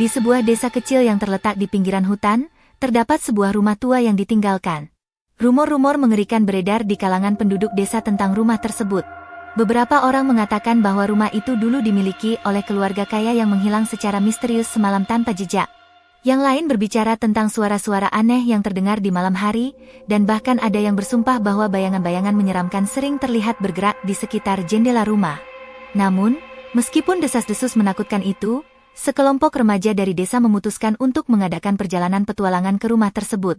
Di sebuah desa kecil yang terletak di pinggiran hutan, terdapat sebuah rumah tua yang ditinggalkan. Rumor-rumor mengerikan beredar di kalangan penduduk desa tentang rumah tersebut. Beberapa orang mengatakan bahwa rumah itu dulu dimiliki oleh keluarga kaya yang menghilang secara misterius semalam tanpa jejak. Yang lain berbicara tentang suara-suara aneh yang terdengar di malam hari, dan bahkan ada yang bersumpah bahwa bayangan-bayangan menyeramkan sering terlihat bergerak di sekitar jendela rumah. Namun, meskipun desas-desus menakutkan itu, sekelompok remaja dari desa memutuskan untuk mengadakan perjalanan petualangan ke rumah tersebut.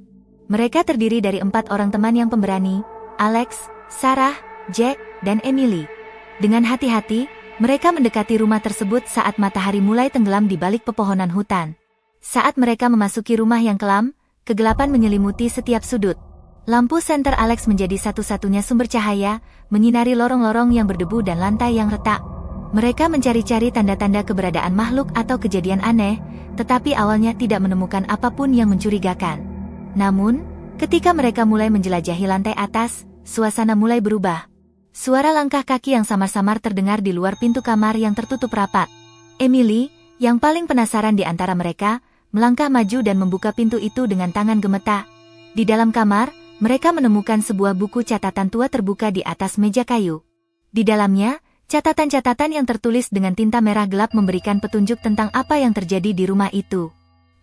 Mereka terdiri dari 4 orang teman yang pemberani, Alex, Sarah, Jack, dan Emily. Dengan hati-hati, mereka mendekati rumah tersebut saat matahari mulai tenggelam di balik pepohonan hutan. Saat mereka memasuki rumah yang kelam, kegelapan menyelimuti setiap sudut. Lampu senter Alex menjadi satu-satunya sumber cahaya, menyinari lorong-lorong yang berdebu dan lantai yang retak. Mereka mencari-cari tanda-tanda keberadaan makhluk atau kejadian aneh, tetapi awalnya tidak menemukan apapun yang mencurigakan. Namun, ketika mereka mulai menjelajahi lantai atas, suasana mulai berubah. Suara langkah kaki yang samar-samar terdengar di luar pintu kamar yang tertutup rapat. Emily, yang paling penasaran di antara mereka, melangkah maju dan membuka pintu itu dengan tangan gemetar. Di dalam kamar, mereka menemukan sebuah buku catatan tua terbuka di atas meja kayu. Di dalamnya, catatan-catatan yang tertulis dengan tinta merah gelap memberikan petunjuk tentang apa yang terjadi di rumah itu.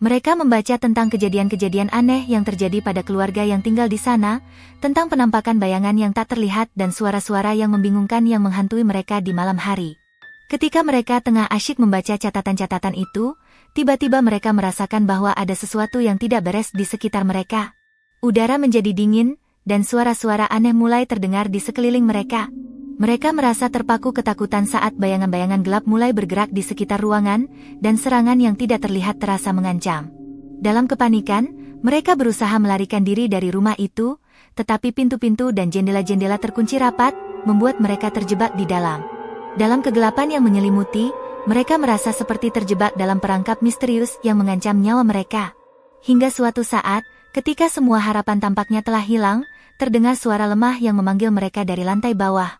Mereka membaca tentang kejadian-kejadian aneh yang terjadi pada keluarga yang tinggal di sana, tentang penampakan bayangan yang tak terlihat dan suara-suara yang membingungkan yang menghantui mereka di malam hari. Ketika mereka tengah asyik membaca catatan-catatan itu, tiba-tiba mereka merasakan bahwa ada sesuatu yang tidak beres di sekitar mereka. Udara menjadi dingin, dan suara-suara aneh mulai terdengar di sekeliling mereka. Mereka merasa terpaku ketakutan saat bayangan-bayangan gelap mulai bergerak di sekitar ruangan, dan serangan yang tidak terlihat terasa mengancam. Dalam kepanikan, mereka berusaha melarikan diri dari rumah itu, tetapi pintu-pintu dan jendela-jendela terkunci rapat, membuat mereka terjebak di dalam. Dalam kegelapan yang menyelimuti, mereka merasa seperti terjebak dalam perangkap misterius yang mengancam nyawa mereka. Hingga suatu saat, ketika semua harapan tampaknya telah hilang, terdengar suara lemah yang memanggil mereka dari lantai bawah.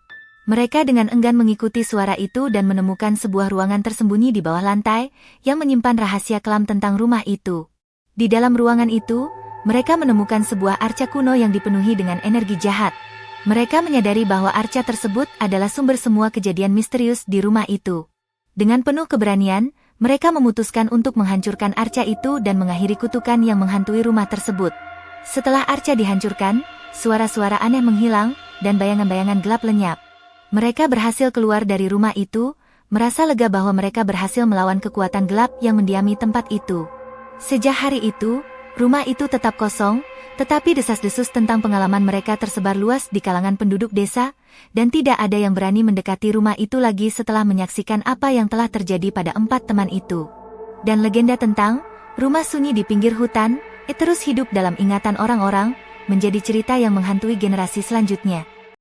Mereka dengan enggan mengikuti suara itu dan menemukan sebuah ruangan tersembunyi di bawah lantai, yang menyimpan rahasia kelam tentang rumah itu. Di dalam ruangan itu, mereka menemukan sebuah arca kuno yang dipenuhi dengan energi jahat. Mereka menyadari bahwa arca tersebut adalah sumber semua kejadian misterius di rumah itu. Dengan penuh keberanian, mereka memutuskan untuk menghancurkan arca itu dan mengakhiri kutukan yang menghantui rumah tersebut. Setelah arca dihancurkan, suara-suara aneh menghilang, dan bayangan-bayangan gelap lenyap. Mereka berhasil keluar dari rumah itu, merasa lega bahwa mereka berhasil melawan kekuatan gelap yang mendiami tempat itu. Sejak hari itu, rumah itu tetap kosong, tetapi desas-desus tentang pengalaman mereka tersebar luas di kalangan penduduk desa, dan tidak ada yang berani mendekati rumah itu lagi setelah menyaksikan apa yang telah terjadi pada 4 teman itu. Dan legenda tentang rumah sunyi di pinggir hutan terus hidup dalam ingatan orang-orang, menjadi cerita yang menghantui generasi selanjutnya.